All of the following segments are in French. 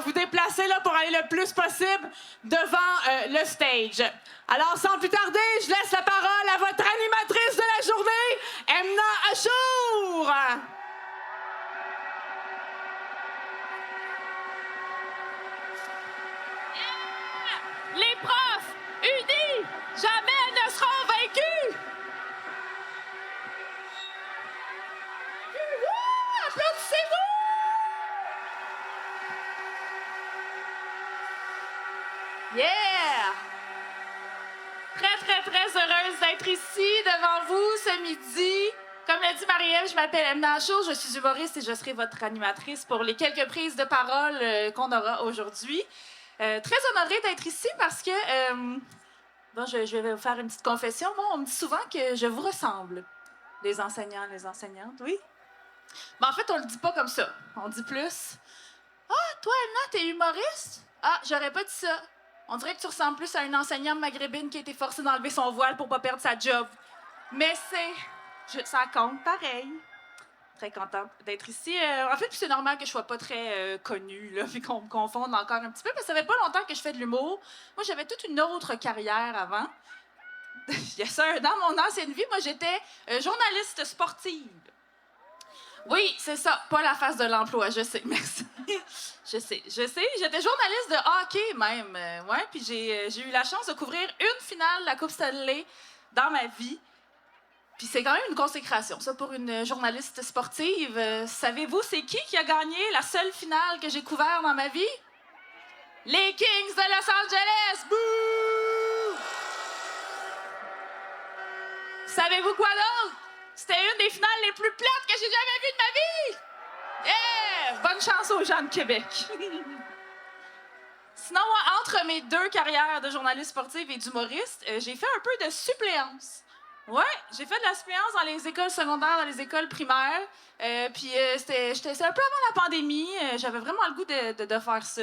Vous déplacer là pour aller le plus possible devant le stage. Alors, sans plus tarder, je laisse la parole à votre animatrice de la journée, Emna Achour. Les profs, unis, jamais ne seront vaincus! Applaudissez-vous! Yeah! Très heureuse d'être ici devant vous ce midi. Comme l'a dit Marie-Ève, je m'appelle Emna Achour, je suis humoriste et je serai votre animatrice pour les quelques prises de parole qu'on aura aujourd'hui. Très honorée d'être ici parce que, bon, je vais vous faire une petite confession. Moi, on me dit souvent que je vous ressemble, les enseignants, les enseignantes, oui. Mais en fait, on le dit pas comme ça. On dit plus, « Ah, toi, Emna, t'es humoriste? Ah, j'aurais pas dit ça. On dirait que tu ressembles plus à une enseignante maghrébine qui a été forcée d'enlever son voile pour pas perdre sa job. » Mais ça compte pareil. Très contente d'être ici. En fait, c'est normal que je sois pas très connue, là, puis qu'on me confonde encore un petit peu, parce que ça fait pas longtemps que je fais de l'humour. Moi, j'avais toute une autre carrière avant. Yes, sir. Dans mon ancienne vie, moi, j'étais journaliste sportive. Oui, c'est ça, pas la face de l'emploi, je sais, merci. Je sais. J'étais journaliste de hockey même, ouais, puis j'ai eu la chance de couvrir une finale de la Coupe Stanley dans ma vie. Puis c'est quand même une consécration, ça, pour une journaliste sportive. Savez-vous, c'est qui a gagné la seule finale que j'ai couverte dans ma vie? Les Kings de Los Angeles! Bouh! Savez-vous quoi d'autre? C'était une des finales les plus plates que j'ai jamais vues de ma vie! Yeah! Bonne chance aux gens de Québec! Sinon, moi, entre mes deux carrières de journaliste sportive et d'humoriste, j'ai fait un peu de suppléance. Ouais, j'ai fait de la suppléance dans les écoles secondaires, dans les écoles primaires. Puis c'était un peu avant la pandémie. J'avais vraiment le goût de faire ça.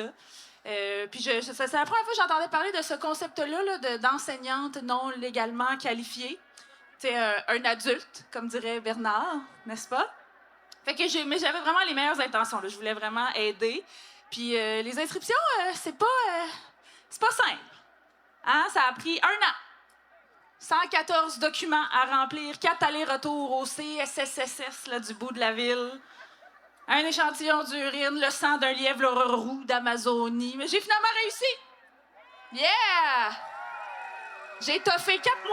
Puis c'est la première fois que j'entendais parler de ce concept-là là, d'enseignante non légalement qualifiée. C'est un adulte, comme dirait Bernard, n'est-ce pas? Fait que mais j'avais vraiment les meilleures intentions. Là. Je voulais vraiment aider. Puis les inscriptions, c'est pas simple. Hein? Ça a pris 1 an. 114 documents à remplir, 4 allers-retours au CSSSS là, du bout de la ville. Un échantillon d'urine, le sang d'un lièvre roux d'Amazonie. Mais j'ai finalement réussi. Yeah! J'ai toffé 4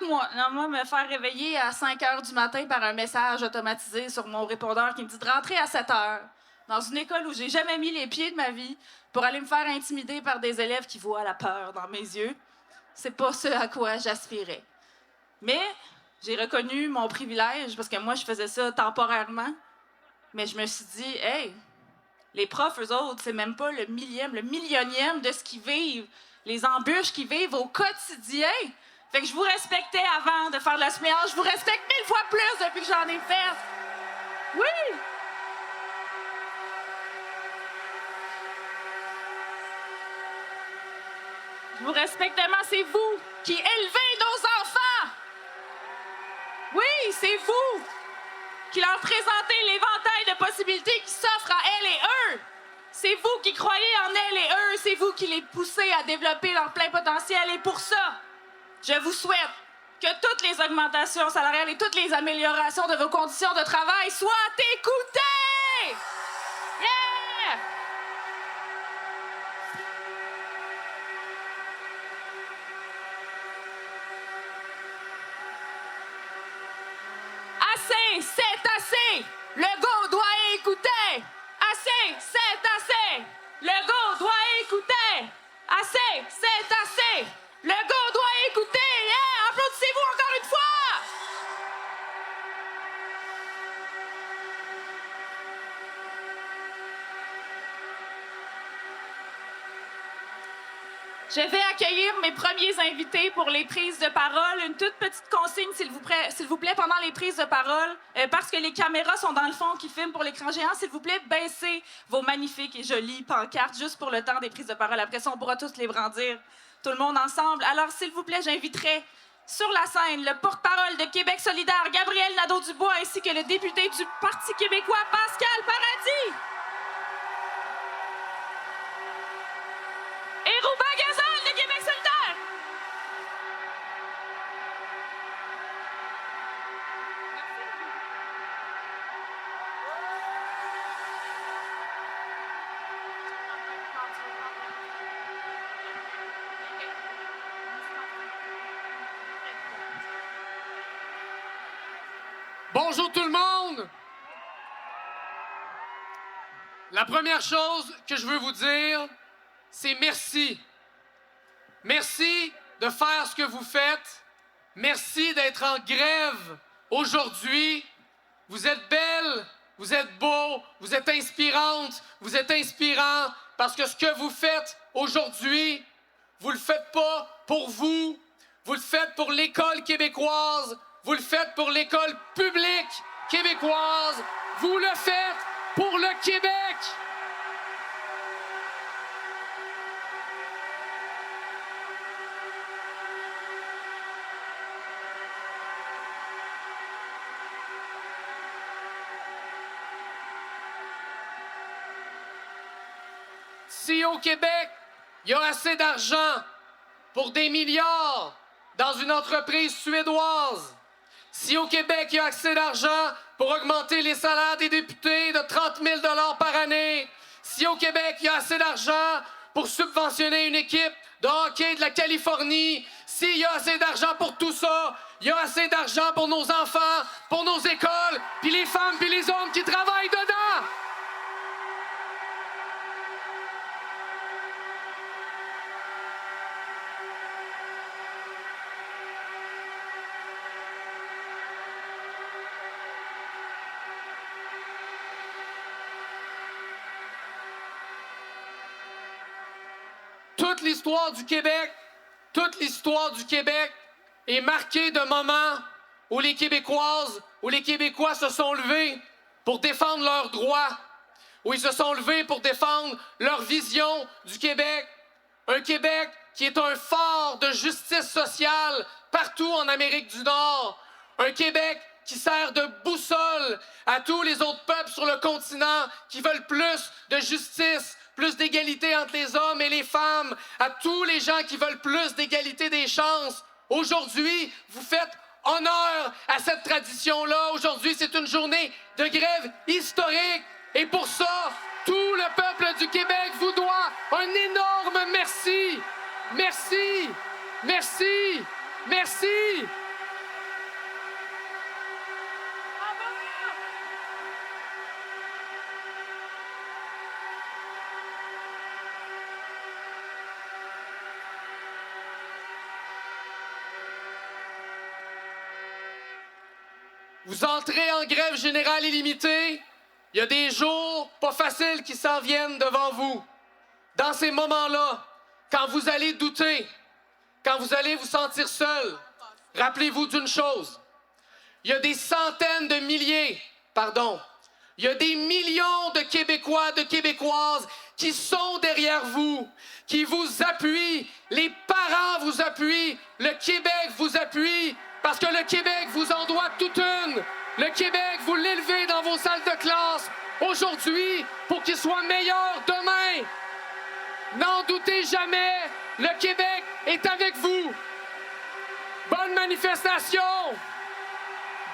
mois. Non, moi, me faire réveiller à 5 heures du matin par un message automatisé sur mon répondeur qui me dit de rentrer à 7 heures dans une école où j'ai jamais mis les pieds de ma vie pour aller me faire intimider par des élèves qui voient la peur dans mes yeux. C'est pas ce à quoi j'aspirais. Mais j'ai reconnu mon privilège parce que moi, je faisais ça temporairement. Mais je me suis dit, hey, les profs, eux autres, c'est même pas le millième, le millionième de ce qu'ils vivent, les embûches qu'ils vivent au quotidien. Fait que je vous respectais avant de faire de la suppléance. Je vous respecte 1000 fois plus depuis que j'en ai fait. Oui! Je vous respecte tellement, c'est vous qui élevez nos enfants. Oui, c'est vous qui leur présentez l'éventail de possibilités qui s'offrent à elles et eux. C'est vous qui croyez en elles et eux. C'est vous qui les poussez à développer leur plein potentiel. Et pour ça, je vous souhaite que toutes les augmentations salariales et toutes les améliorations de vos conditions de travail soient écoutées. Yeah! Assez, c'est assez. Le go doit écouter. Assez, c'est assez. Le go doit écouter. Assez, c'est assez. Le go doit écouter. Yeah! Applaudissez-vous encore une fois. Je vais accueillir mes premiers invités pour les prises de parole. Une toute petite consigne, s'il vous plaît, pendant les prises de parole, parce que les caméras sont dans le fond qui filment pour l'écran géant, s'il vous plaît, baissez vos magnifiques et jolies pancartes juste pour le temps des prises de parole. Après ça, on pourra tous les brandir, tout le monde ensemble. Alors, s'il vous plaît, j'inviterai Sur la scène, le porte-parole de Québec solidaire, Gabriel Nadeau-Dubois, ainsi que le député du Parti québécois, Pascal Paradis. Et Rouben Gazole de Québec solidaire. Bonjour tout le monde! La première chose que je veux vous dire, c'est merci. Merci de faire ce que vous faites. Merci d'être en grève aujourd'hui. Vous êtes belles, vous êtes beaux, vous êtes inspirantes, vous êtes inspirants parce que ce que vous faites aujourd'hui, vous le faites pas pour vous, vous le faites pour l'école québécoise, vous le faites pour l'école publique québécoise, vous le faites pour le Québec. Si au Québec, il y a assez d'argent pour des milliards dans une entreprise suédoise, si au Québec, il y a assez d'argent pour augmenter les salaires des députés de 30 000 $ par année, si au Québec, il y a assez d'argent pour subventionner une équipe de hockey de la Californie, s'il y a assez d'argent pour tout ça, il y a assez d'argent pour nos enfants, pour nos écoles, puis les femmes, puis les hommes qui travaillent dedans. Toute l'histoire du Québec est marquée de moments où les Québécoises, où les Québécois se sont levés pour défendre leurs droits, où ils se sont levés pour défendre leur vision du Québec. Un Québec qui est un phare de justice sociale partout en Amérique du Nord. Un Québec qui sert de boussole à tous les autres peuples sur le continent qui veulent plus de justice, plus d'égalité entre les hommes et les femmes, à tous les gens qui veulent plus d'égalité des chances. Aujourd'hui, vous faites honneur à cette tradition-là. Aujourd'hui, c'est une journée de grève historique. Et pour ça, tout le peuple du Québec vous doit un énorme merci. Merci, merci, merci. Vous entrez en grève générale illimitée. Il y a des jours pas faciles qui s'en viennent devant vous. Dans ces moments-là, quand vous allez douter, quand vous allez vous sentir seul, rappelez-vous d'une chose. Il y a des centaines de milliers, il y a des millions de Québécois, de Québécoises qui sont derrière vous, qui vous appuient. Les parents vous appuient. Le Québec vous appuie. Parce que le Québec vous en doit toute une. Le Québec, vous l'élevez dans vos salles de classe aujourd'hui pour qu'il soit meilleur demain. N'en doutez jamais, le Québec est avec vous. Bonne manifestation,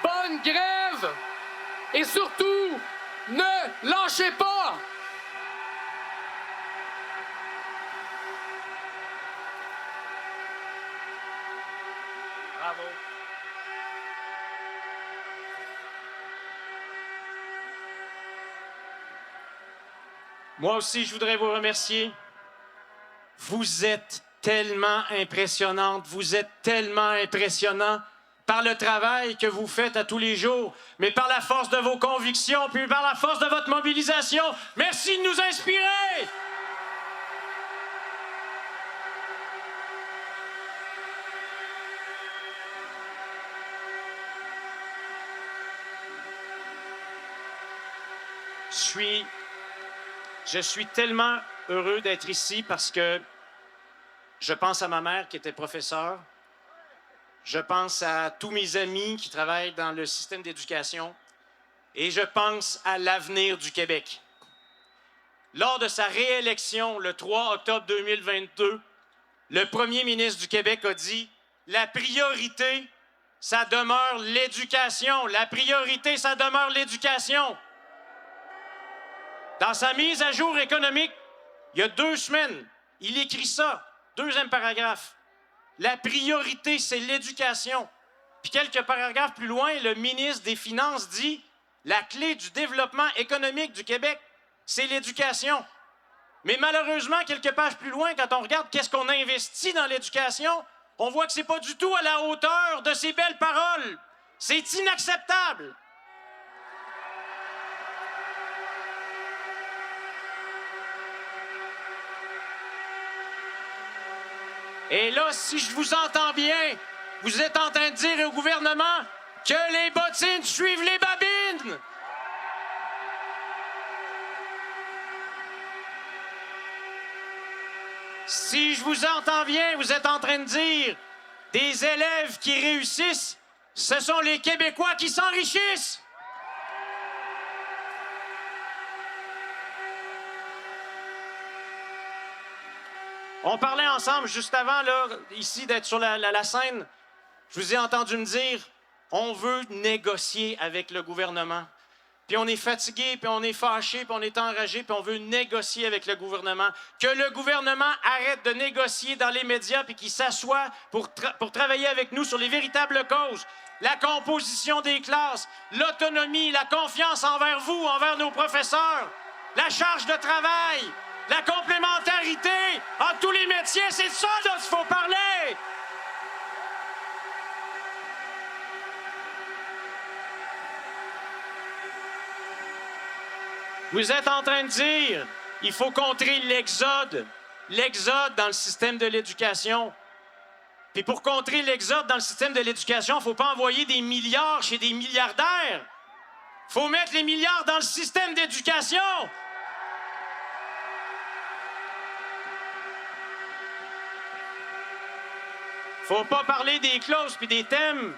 bonne grève et surtout, ne lâchez pas. Bravo. Moi aussi, je voudrais vous remercier. Vous êtes tellement impressionnante, vous êtes tellement impressionnant par le travail que vous faites à tous les jours, mais par la force de vos convictions, puis par la force de votre mobilisation. Merci de nous inspirer! Je suis tellement heureux d'être ici parce que je pense à ma mère qui était professeure je pense à tous mes amis qui travaillent dans le système d'éducation et je pense à l'avenir du Québec. Lors de sa réélection le 3 octobre 2022, le premier ministre du Québec a dit « La priorité, ça demeure l'éducation. La priorité, ça demeure l'éducation. » Dans sa mise à jour économique, il y a 2 semaines, il écrit ça, 2e paragraphe. La priorité, c'est l'éducation. Puis quelques paragraphes plus loin, le ministre des Finances dit « La clé du développement économique du Québec, c'est l'éducation. » Mais malheureusement, quelques pages plus loin, quand on regarde qu'est-ce qu'on a investi dans l'éducation, on voit que c'est pas du tout à la hauteur de ces belles paroles. C'est inacceptable. Et là, si je vous entends bien, vous êtes en train de dire au gouvernement que les bottines suivent les babines. Si je vous entends bien, vous êtes en train de dire des élèves qui réussissent, ce sont les Québécois qui s'enrichissent. On parlait ensemble juste avant, là, ici, d'être sur la scène. Je vous ai entendu me dire, on veut négocier avec le gouvernement. Puis on est fatigué, puis on est fâché, puis on est enragé, puis on veut négocier avec le gouvernement. Que le gouvernement arrête de négocier dans les médias, puis qu'il s'assoie pour travailler avec nous sur les véritables causes. La composition des classes, l'autonomie, la confiance envers vous, envers nos professeurs, la charge de travail, la complémentarité entre tous les métiers, c'est ça dont il faut parler! Vous êtes en train de dire il faut contrer l'exode dans le système de l'éducation. Puis pour contrer l'exode dans le système de l'éducation, il ne faut pas envoyer des milliards chez des milliardaires. Il faut mettre les milliards dans le système d'éducation. Faut pas parler des clauses puis des thèmes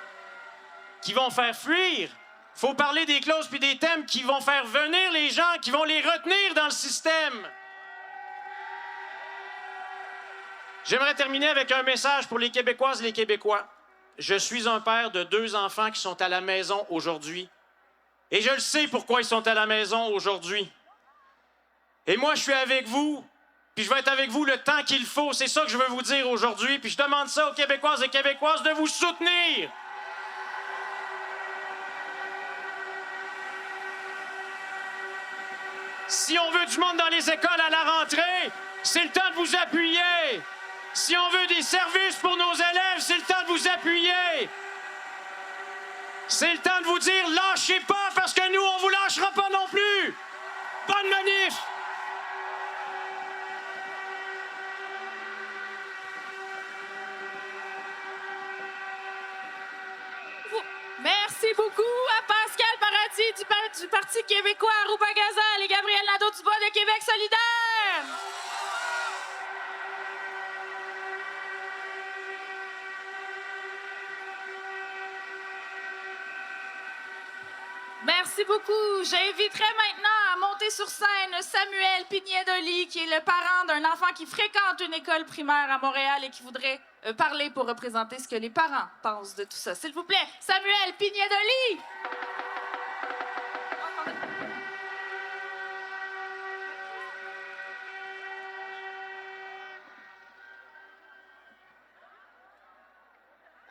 qui vont faire fuir. Faut parler des clauses puis des thèmes qui vont faire venir les gens, qui vont les retenir dans le système. J'aimerais terminer avec un message pour les Québécoises et les Québécois. Je suis un père de 2 enfants qui sont à la maison aujourd'hui. Et je le sais pourquoi ils sont à la maison aujourd'hui. Et moi, je suis avec vous. Puis je vais être avec vous le temps qu'il faut. C'est ça que je veux vous dire aujourd'hui. Puis je demande ça aux Québécoises et Québécoises de vous soutenir. Si on veut du monde dans les écoles à la rentrée, c'est le temps de vous appuyer. Si on veut des services pour nos élèves, c'est le temps de vous appuyer. C'est le temps de vous dire, lâchez pas, parce que nous, on vous lâchera pas non plus. Bonne manif! Merci beaucoup à Pascal Paradis du Parti québécois, à Ruba Gazal et Gabriel Nadeau-Dubois de Québec solidaire. Merci beaucoup. J'inviterai maintenant à monter sur scène Samuel Pignet-Dely, qui est le parent d'un enfant qui fréquente une école primaire à Montréal et qui voudrait parler pour représenter ce que les parents pensent de tout ça. S'il vous plaît, Samuel Pignet-Dely!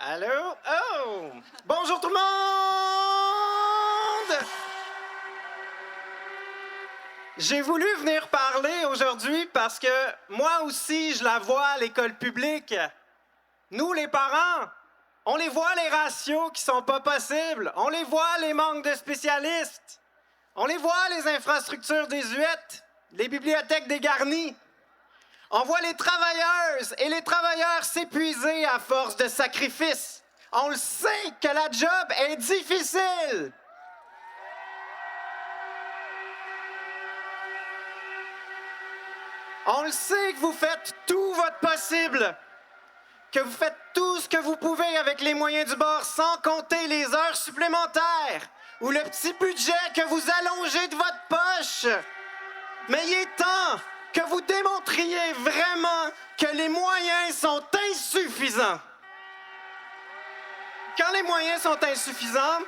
Allô? Oh! Bonjour tout le monde! J'ai voulu venir parler aujourd'hui parce que moi aussi, je la vois à l'école publique. Nous, les parents, on les voit les ratios qui sont pas possibles. On les voit les manques de spécialistes. On les voit les infrastructures désuètes, les bibliothèques dégarnies. On voit les travailleuses et les travailleurs s'épuiser à force de sacrifices. On le sait que la job est difficile. On le sait que vous faites tout votre possible que vous faites tout ce que vous pouvez avec les moyens du bord sans compter les heures supplémentaires ou le petit budget que vous allongez de votre poche. Mais il est temps que vous démontriez vraiment que les moyens sont insuffisants. Quand les moyens sont insuffisants,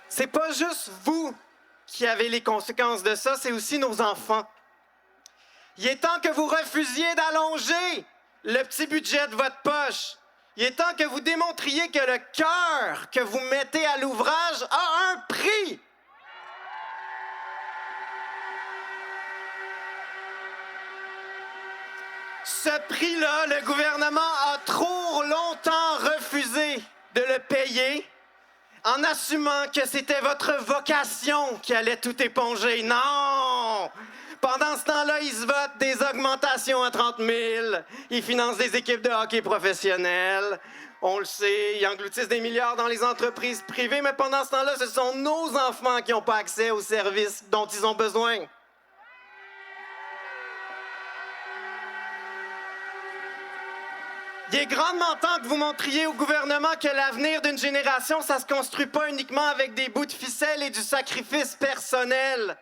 c'est pas juste vous qui avez les conséquences de ça, c'est aussi nos enfants. Il est temps que vous refusiez d'allonger le petit budget de votre poche. Il est temps que vous démontriez que le cœur que vous mettez à l'ouvrage a un prix. Ce prix-là, le gouvernement a trop longtemps refusé de le payer en assumant que c'était votre vocation qui allait tout éponger. Non! Pendant ce temps-là, ils se votent des augmentations à 30 000. Ils financent des équipes de hockey professionnelles. On le sait, ils engloutissent des milliards dans les entreprises privées, mais pendant ce temps-là, ce sont nos enfants qui n'ont pas accès aux services dont ils ont besoin. Il est grandement temps que vous montriez au gouvernement que l'avenir d'une génération, ça se construit pas uniquement avec des bouts de ficelle et du sacrifice personnel.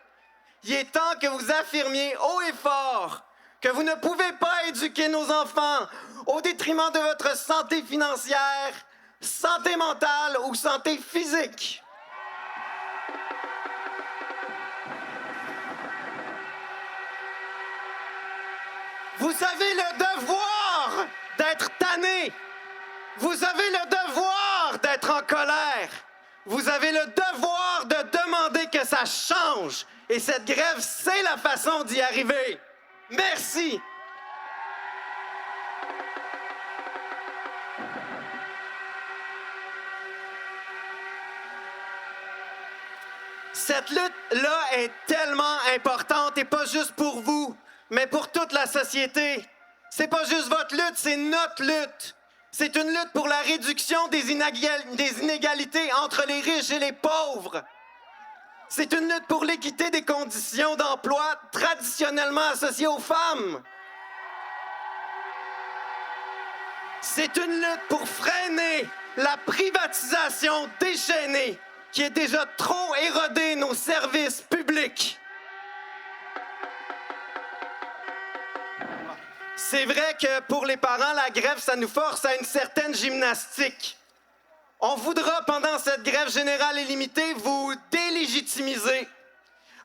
Il est temps que vous affirmiez haut et fort que vous ne pouvez pas éduquer nos enfants au détriment de votre santé financière, santé mentale ou santé physique. Vous avez le devoir d'être tanné. Vous avez le devoir d'être en colère. Vous avez le devoir de demander que ça change. Et cette grève, c'est la façon d'y arriver. Merci. Cette lutte-là est tellement importante et pas juste pour vous, mais pour toute la société. C'est pas juste votre lutte, c'est notre lutte. C'est une lutte pour la réduction des inégalités entre les riches et les pauvres. C'est une lutte pour l'équité des conditions d'emploi traditionnellement associées aux femmes. C'est une lutte pour freiner la privatisation déchaînée qui est déjà trop érodé nos services publics. C'est vrai que pour les parents, la grève, ça nous force à une certaine gymnastique. On voudra, pendant cette grève générale illimitée, vous délégitimiser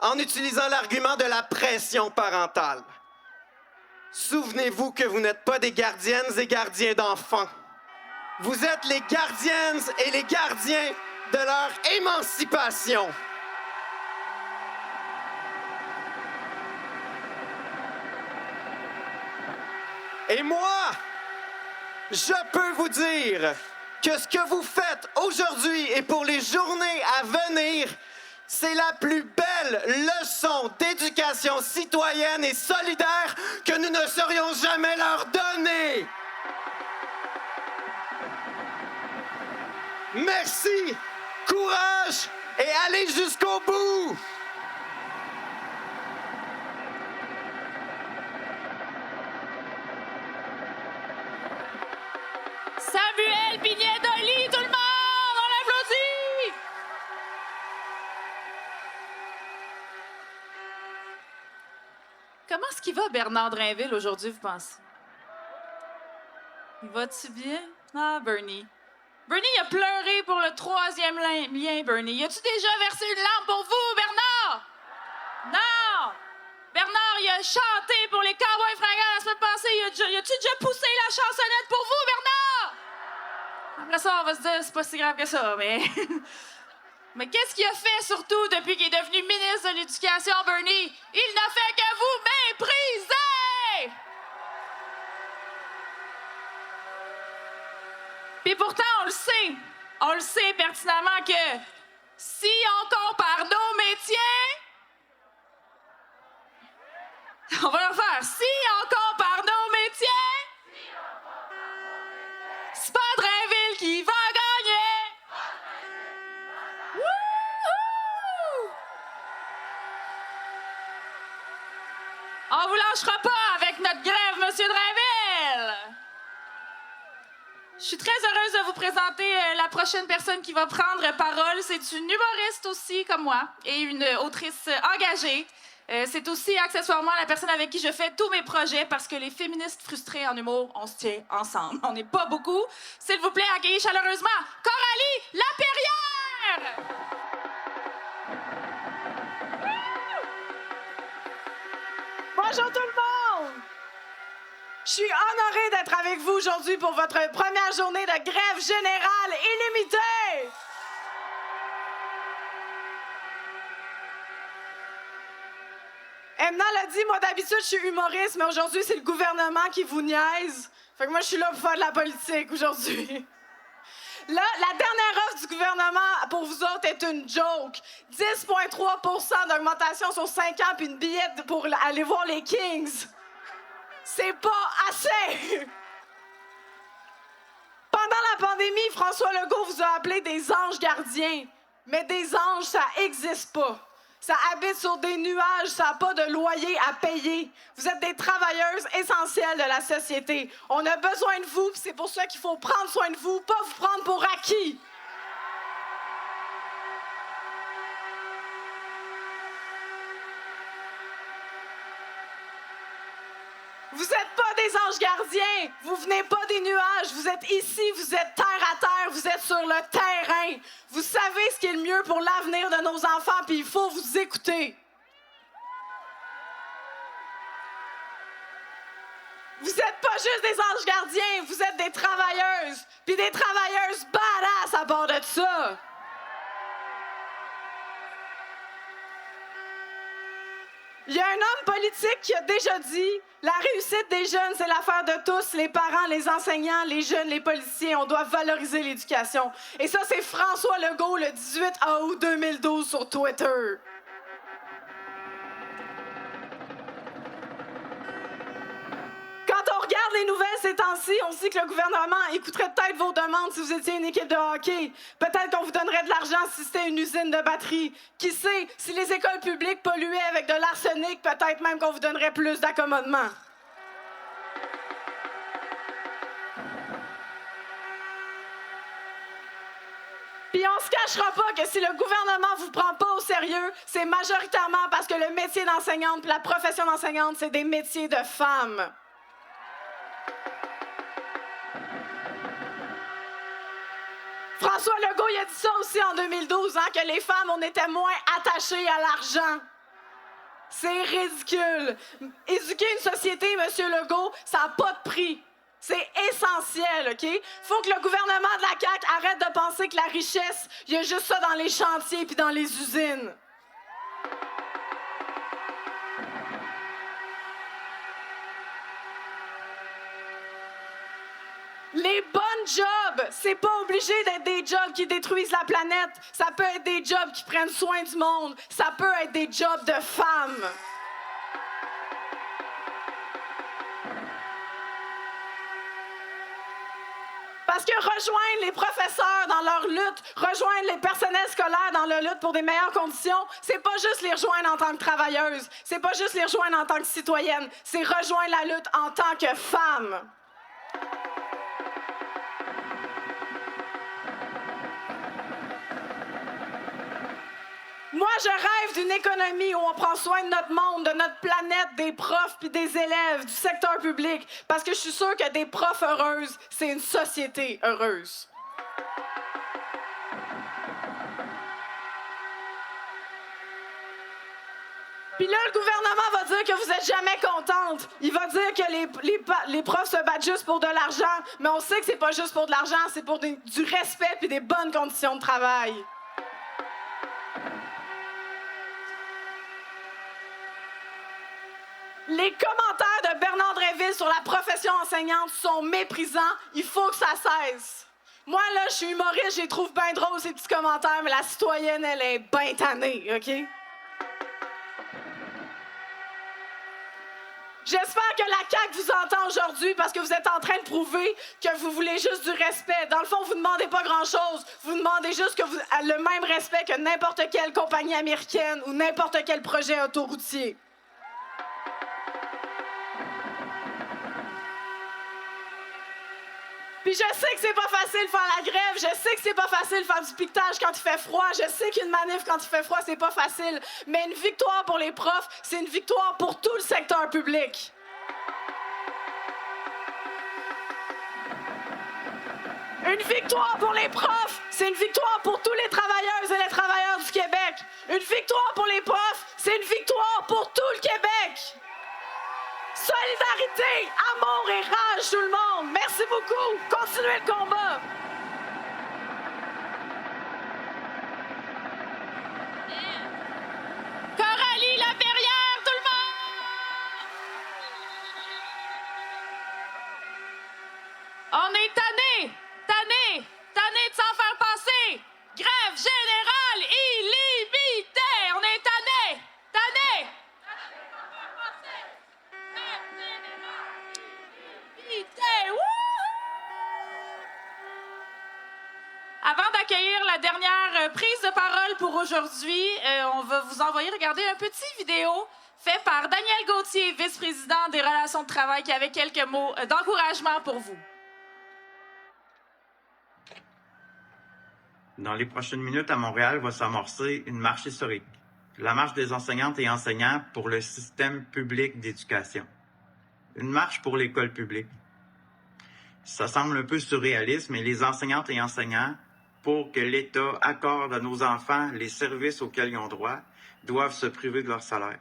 en utilisant l'argument de la pression parentale. Souvenez-vous que vous n'êtes pas des gardiennes et gardiens d'enfants. Vous êtes les gardiennes et les gardiens de leur émancipation. Et moi, je peux vous dire que ce que vous faites aujourd'hui et pour les journées à venir, c'est la plus belle leçon d'éducation citoyenne et solidaire que nous ne saurions jamais leur donner. Merci, courage et allez jusqu'au bout. Samuel Pignedoli, tout le monde, on l'applaudit! Comment est-ce qu'il va, Bernard Drainville, aujourd'hui, vous pensez? Il va-tu bien? Ah, Bernie. Bernie, il a pleuré pour le 3e lien, Bernie. Y a-tu déjà versé une larme pour vous, Bernard? Non! Bernard, il a chanté pour les Cowboys fringants la semaine passée. Y a-tu déjà poussé la chansonnette pour vous, Bernard? Après ça, on va se dire, c'est pas si grave que ça, mais... Mais qu'est-ce qu'il a fait, surtout, depuis qu'il est devenu ministre de l'Éducation, Bernie? Il n'a fait que vous mépriser! Puis pourtant, on le sait pertinemment que si on compare nos métiers... On va le faire. Si on compare nos métiers... C'est pas Drainville qui va gagner! Wouhou! On vous lâchera pas avec notre grève, Monsieur Drainville! Je suis très heureuse de vous présenter la prochaine personne qui va prendre parole. C'est une humoriste aussi, comme moi, et une autrice engagée. C'est aussi accessoirement la personne avec qui je fais tous mes projets parce que les féministes frustrées en humour, on se tient ensemble. On n'est pas beaucoup. S'il vous plaît, accueillez chaleureusement Coralie Laperrière! Bonjour tout le monde! Je suis honorée d'être avec vous aujourd'hui pour votre première journée de grève générale illimitée! Emna l'a dit, moi d'habitude je suis humoriste, mais aujourd'hui c'est le gouvernement qui vous niaise. Fait que moi je suis là pour faire de la politique aujourd'hui. Là, la dernière offre du gouvernement pour vous autres est une joke. 10,3 % d'augmentation sur 5 ans puis une billette pour aller voir les Kings. C'est pas assez! Pendant la pandémie, François Legault vous a appelé des anges gardiens. Mais des anges, ça existe pas. Ça habite sur des nuages, ça n'a pas de loyer à payer. Vous êtes des travailleuses essentielles de la société. On a besoin de vous, puis c'est pour ça qu'il faut prendre soin de vous, pas vous prendre pour acquis. Vous n'êtes pas des anges gardiens, vous venez pas des nuages, vous êtes ici, vous êtes terre à terre, vous êtes sur le terrain. Vous savez ce qui est le mieux pour l'avenir de nos enfants, puis il faut vous écouter. Vous n'êtes pas juste des anges gardiens, vous êtes des travailleuses, puis des travailleuses badass à bord de ça. Il y a un homme politique qui a déjà dit « La réussite des jeunes, c'est l'affaire de tous, les parents, les enseignants, les jeunes, les policiers. On doit valoriser l'éducation. » Et ça, c'est François Legault le 18 août 2012 sur Twitter. Quand on regarde les nouvelles ces temps-ci, on se dit que le gouvernement écouterait peut-être vos demandes si vous étiez une équipe de hockey. Peut-être qu'on vous donnerait de l'argent si c'était une usine de batterie. Qui sait, si les écoles publiques polluaient avec de l'arsenic, peut-être même qu'on vous donnerait plus d'accommodement. Puis on se cachera pas que si le gouvernement vous prend pas au sérieux, c'est majoritairement parce que le métier d'enseignante et la profession d'enseignante, c'est des métiers de femmes. François Legault, il a dit ça aussi en 2012, hein, que les femmes, on était moins attachées à l'argent. C'est ridicule. Éduquer une société, Monsieur Legault, ça n'a pas de prix. C'est essentiel, OK? Faut que le gouvernement de la CAQ arrête de penser que la richesse, il y a juste ça dans les chantiers puis dans les usines. Les bonnes jobs, c'est pas obligé d'être des jobs qui détruisent la planète. Ça peut être des jobs qui prennent soin du monde. Ça peut être des jobs de femmes. Parce que rejoindre les professeurs dans leur lutte, rejoindre les personnels scolaires dans leur lutte pour des meilleures conditions, c'est pas juste les rejoindre en tant que travailleuses, c'est pas juste les rejoindre en tant que citoyennes, c'est rejoindre la lutte en tant que femmes. Moi, je rêve d'une économie où on prend soin de notre monde, de notre planète, des profs puis des élèves, du secteur public, parce que je suis sûre que des profs heureuses, c'est une société heureuse. Puis là, le gouvernement va dire que vous êtes jamais contente. Il va dire que les profs se battent juste pour de l'argent, mais on sait que c'est pas juste pour de l'argent, c'est pour du respect puis des bonnes conditions de travail. Les commentaires de Bernard Drinville sur la profession enseignante sont méprisants. Il faut que ça cesse. Moi, là, je suis humoriste, je les trouve bien drôles, ces petits commentaires, mais la citoyenne, elle est bien tannée, OK? J'espère que la CAQ vous entend aujourd'hui parce que vous êtes en train de prouver que vous voulez juste du respect. Dans le fond, vous ne demandez pas grand-chose. Vous demandez juste que le même respect que n'importe quelle compagnie américaine ou n'importe quel projet autoroutier. Puis je sais que c'est pas facile de faire la grève, je sais que c'est pas facile de faire du piquetage quand il fait froid, je sais qu'une manif quand il fait froid, c'est pas facile. Mais une victoire pour les profs, c'est une victoire pour tout le secteur public. Une victoire pour les profs, c'est une victoire pour tous les travailleuses et les travailleurs du Québec. Une victoire pour les profs, c'est une victoire pour tout le Québec. Solidarité, amour et rage, tout le monde. Merci beaucoup. Continuez le combat. Coralie Laperrière, tout le monde! On est tannés de s'en faire passer. Grève générale illimitée. On est tannés. Avant d'accueillir la dernière prise de parole pour aujourd'hui, on va vous envoyer regarder un petit vidéo fait par Daniel Gauthier, vice-président des relations de travail, qui avait quelques mots d'encouragement pour vous. Dans les prochaines minutes, à Montréal, va s'amorcer une marche historique. La marche des enseignantes et enseignants pour le système public d'éducation. Une marche pour l'école publique. Ça semble un peu surréaliste, mais les enseignantes et enseignants, pour que l'État accorde à nos enfants les services auxquels ils ont droit, doivent se priver de leur salaire.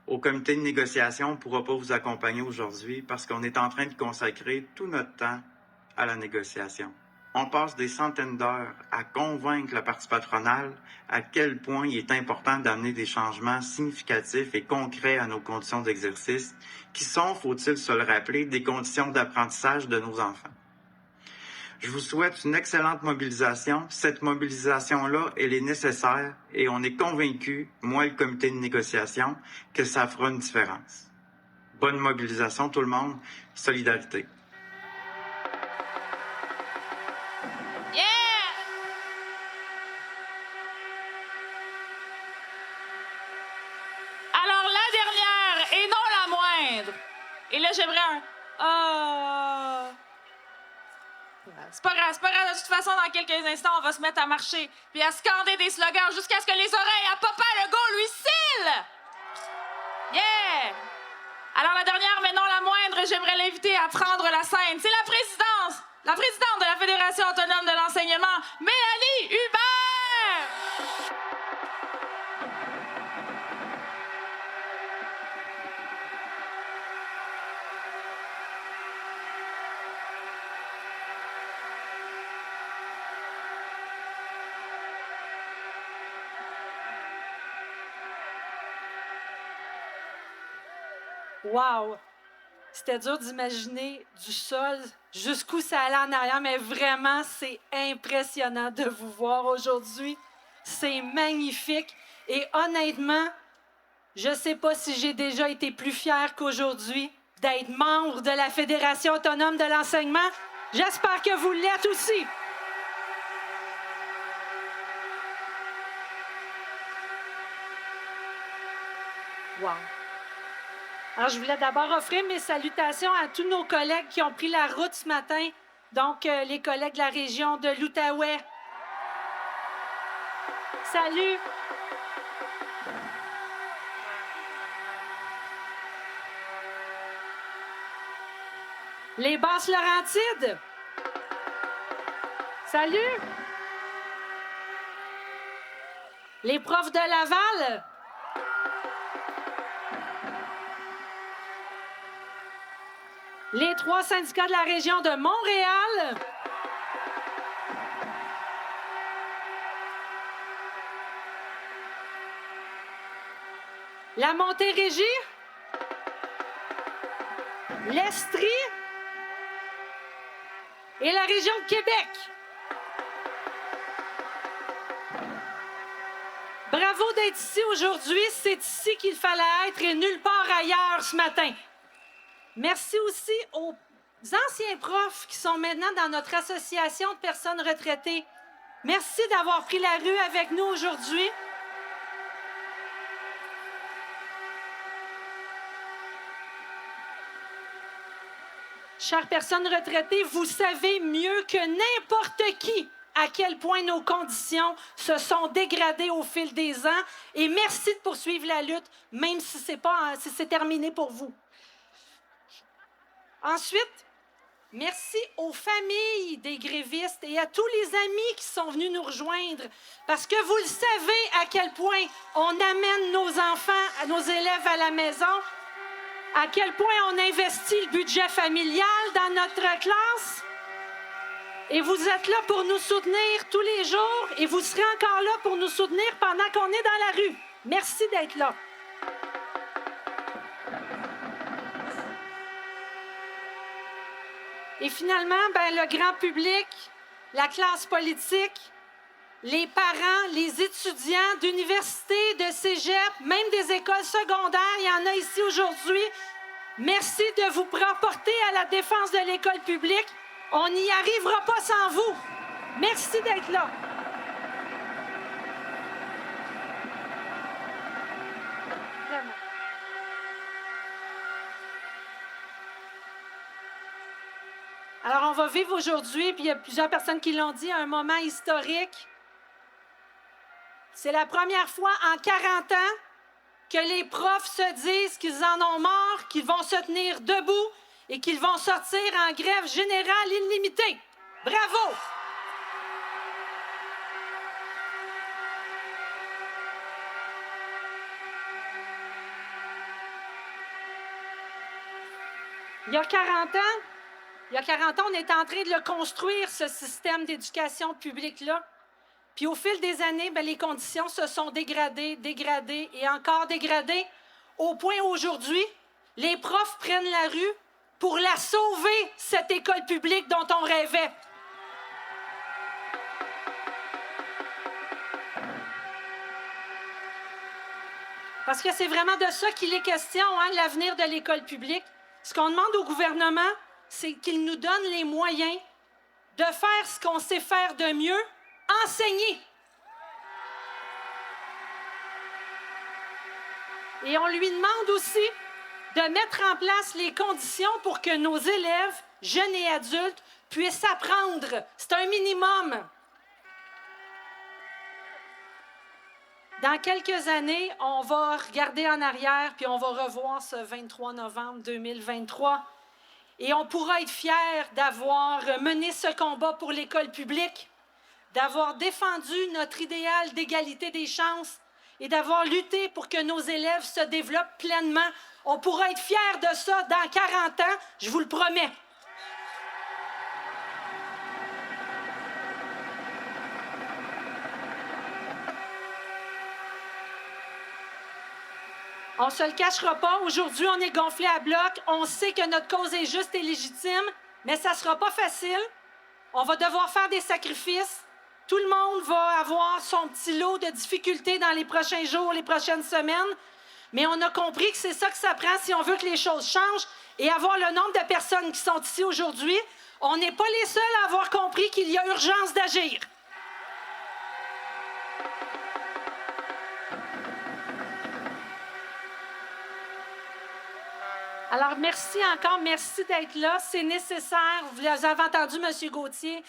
Au comité de négociation, on ne pourra pas vous accompagner aujourd'hui parce qu'on est en train de consacrer tout notre temps à la négociation. On passe des centaines d'heures à convaincre la partie patronale à quel point il est important d'amener des changements significatifs et concrets à nos conditions d'exercice, qui sont, faut-il se le rappeler, des conditions d'apprentissage de nos enfants. Je vous souhaite une excellente mobilisation. Cette mobilisation-là, elle est nécessaire et on est convaincus, moi et le comité de négociation, que ça fera une différence. Bonne mobilisation tout le monde. Solidarité. Et là, j'aimerais un C'est pas grave. De toute façon, dans quelques instants, on va se mettre à marcher puis à scander des slogans jusqu'à ce que les oreilles à Papa Legault lui scellent. Yeah! Alors, la dernière, mais non la moindre, j'aimerais l'inviter à prendre la scène. C'est la présidente de la Fédération autonome de l'enseignement, Mélanie Hubert! Wow! C'était dur d'imaginer du sol jusqu'où ça allait en arrière, mais vraiment, c'est impressionnant de vous voir aujourd'hui. C'est magnifique. Et honnêtement, je ne sais pas si j'ai déjà été plus fière qu'aujourd'hui d'être membre de la Fédération autonome de l'enseignement. J'espère que vous l'êtes aussi. Wow! Alors, je voulais d'abord offrir mes salutations à tous nos collègues qui ont pris la route ce matin, donc les collègues de la région de l'Outaouais. Salut! Les Basses-Laurentides. Salut! Les profs de Laval. Les 3 syndicats de la région de Montréal. La Montérégie. L'Estrie. Et la région de Québec. Bravo d'être ici aujourd'hui. C'est ici qu'il fallait être et nulle part ailleurs ce matin. Merci aussi aux anciens profs qui sont maintenant dans notre association de personnes retraitées. Merci d'avoir pris la rue avec nous aujourd'hui. chères personnes retraitées, vous savez mieux que n'importe qui à quel point nos conditions se sont dégradées au fil des ans. Et merci de poursuivre la lutte, même si c'est terminé pour vous. Ensuite, merci aux familles des grévistes et à tous les amis qui sont venus nous rejoindre, parce que vous le savez à quel point on amène nos enfants, nos élèves à la maison, à quel point on investit le budget familial dans notre classe. Et vous êtes là pour nous soutenir tous les jours et vous serez encore là pour nous soutenir pendant qu'on est dans la rue. Merci d'être là. Et finalement, le grand public, la classe politique, les parents, les étudiants d'université, de cégep, même des écoles secondaires, il y en a ici aujourd'hui. Merci de vous rapporter à la défense de l'école publique. On n'y arrivera pas sans vous. Merci d'être là. Vraiment. Alors, on va vivre aujourd'hui, puis il y a plusieurs personnes qui l'ont dit, un moment historique. C'est la première fois en 40 ans que les profs se disent qu'ils en ont marre, qu'ils vont se tenir debout et qu'ils vont sortir en grève générale illimitée. Bravo! Il y a 40 ans, on était en train de le construire, ce système d'éducation publique-là. Puis au fil des années, les conditions se sont dégradées et encore dégradées, au point où aujourd'hui, les profs prennent la rue pour la sauver, cette école publique dont on rêvait. Parce que c'est vraiment de ça qu'il est question, l'avenir de l'école publique. Ce qu'on demande au gouvernement, c'est qu'il nous donne les moyens de faire ce qu'on sait faire de mieux, enseigner. Et on lui demande aussi de mettre en place les conditions pour que nos élèves, jeunes et adultes, puissent apprendre. C'est un minimum. Dans quelques années, on va regarder en arrière puis on va revoir ce 23 novembre 2023 et on pourra être fiers d'avoir mené ce combat pour l'école publique, d'avoir défendu notre idéal d'égalité des chances et d'avoir lutté pour que nos élèves se développent pleinement. On pourra être fiers de ça dans 40 ans, je vous le promets. On ne se le cachera pas, aujourd'hui, on est gonflé à bloc. On sait que notre cause est juste et légitime, mais ça ne sera pas facile. On va devoir faire des sacrifices. Tout le monde va avoir son petit lot de difficultés dans les prochains jours, les prochaines semaines. Mais on a compris que c'est ça que ça prend si on veut que les choses changent et avoir le nombre de personnes qui sont ici aujourd'hui. On n'est pas les seuls à avoir compris qu'il y a urgence d'agir. Alors, merci encore, merci d'être là. C'est nécessaire. Vous avez entendu, M. Gauthier.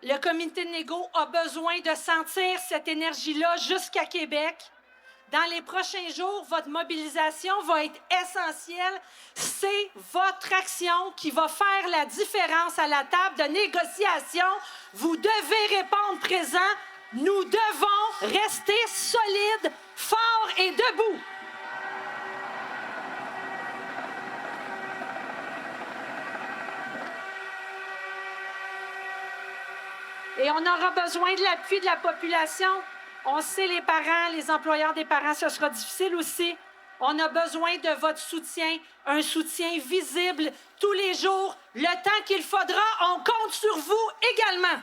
Le comité de négo a besoin de sentir cette énergie-là jusqu'à Québec. Dans les prochains jours, votre mobilisation va être essentielle. C'est votre action qui va faire la différence à la table de négociation. Vous devez répondre présent. Nous devons rester solides, forts et debout. Et on aura besoin de l'appui de la population. On sait, les parents, les employeurs des parents, ce sera difficile aussi. On a besoin de votre soutien, un soutien visible tous les jours. Le temps qu'il faudra, on compte sur vous également.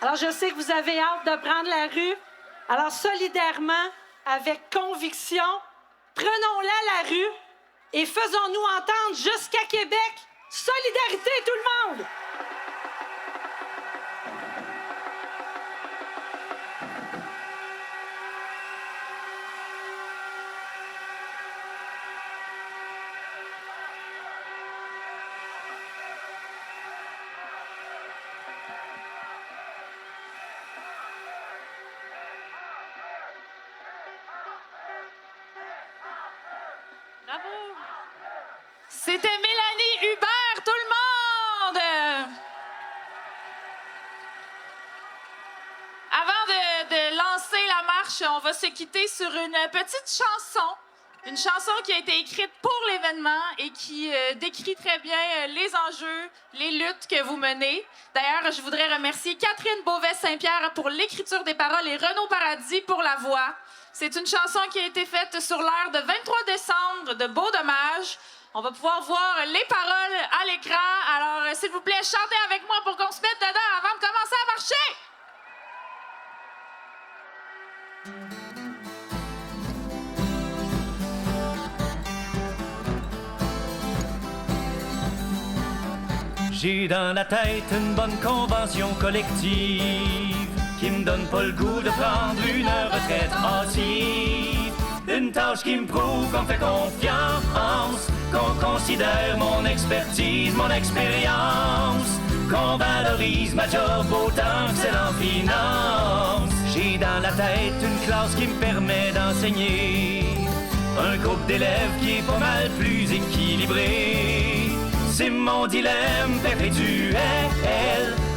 Alors, je sais que vous avez hâte de prendre la rue. Alors, solidairement, avec conviction, prenons-la la rue. Et faisons-nous entendre jusqu'à Québec. Solidarité, tout le monde! Bravo! C'était Mélanie Hubert, tout le monde! Avant de lancer la marche, on va se quitter sur une petite chanson. Une chanson qui a été écrite pour l'événement et qui décrit très bien les enjeux, les luttes que vous menez. D'ailleurs, je voudrais remercier Catherine Beauvais-Saint-Pierre pour l'écriture des paroles et Renaud Paradis pour la voix. C'est une chanson qui a été faite sur l'air de 23 décembre de Beau Dommage. On va pouvoir voir les paroles à l'écran. Alors, s'il vous plaît, chantez avec moi pour qu'on se mette dedans avant de commencer à marcher! J'ai dans la tête une bonne convention collective qui me donne pas le goût de prendre une retraite hâtive. Une tâche qui me prouve qu'on me fait confiance, qu'on considère mon expertise, mon expérience, qu'on valorise ma job autant que celle en finance. J'ai dans la tête une classe qui me permet d'enseigner, un groupe d'élèves qui est pas mal plus équilibré. C'est mon dilemme perpétuel.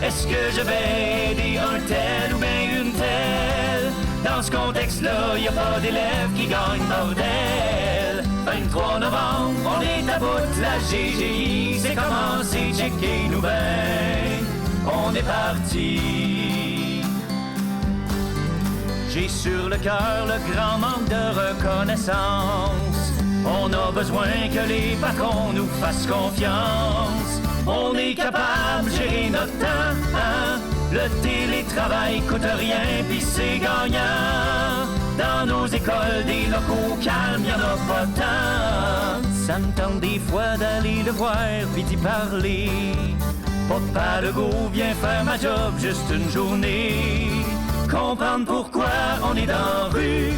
Est-ce que je vais aider un tel ou bien une telle? Dans ce contexte-là, y a pas d'élèves qui gagnent bordel. 23 novembre, on est à bout de la GGI. C'est commencé, checkez-nous ben. On est parti. J'ai sur le cœur le grand manque de reconnaissance. On a besoin que les patrons nous fassent confiance. On est capable de gérer notre temps, hein? Le télétravail coûte rien, pis c'est gagnant. Dans nos écoles, des locaux calmes, y'en a pas tant. Ça me tente des fois d'aller le voir, puis d'y parler. Papa Legault vient faire ma job juste une journée. Comprendre pourquoi on est dans la rue,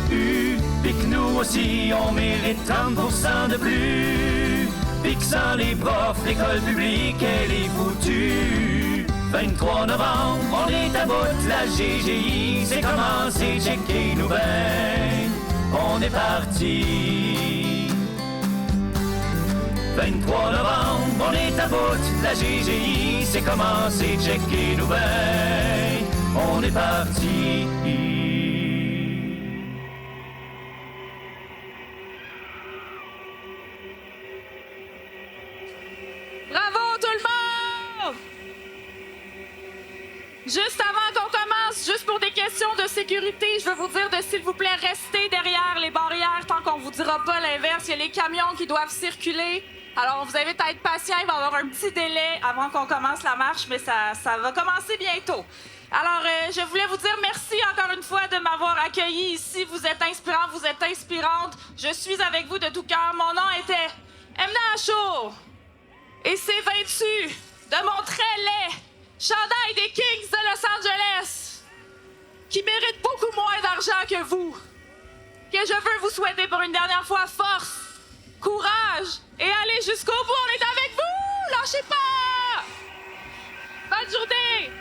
pis que nous aussi on mérite 30% de plus. Pis que sans les profs, l'école publique elle est foutue. 23 novembre, on est à bout de la GGI. C'est commencé, checkez-nous ben. On est parti. 23 novembre, on est à bout de la GGI. C'est commencé, checkez-nous ben. On est parti. Bravo tout le monde! Juste avant qu'on commence, juste pour des questions de sécurité, je veux vous dire de s'il vous plaît rester derrière les barrières tant qu'on vous dira pas l'inverse. Il y a les camions qui doivent circuler. Alors on vous invite à être patient, il va y avoir un petit délai avant qu'on commence la marche, mais ça va commencer bientôt. Alors, je voulais vous dire merci encore une fois de m'avoir accueilli ici. Vous êtes inspirants, vous êtes inspirantes. Je suis avec vous de tout cœur. Mon nom était Emna Achour. Et c'est vêtu de mon très laid chandail des Kings de Los Angeles, qui mérite beaucoup moins d'argent que vous, que je veux vous souhaiter pour une dernière fois force, courage et aller jusqu'au bout. On est avec vous! Lâchez pas! Bonne journée!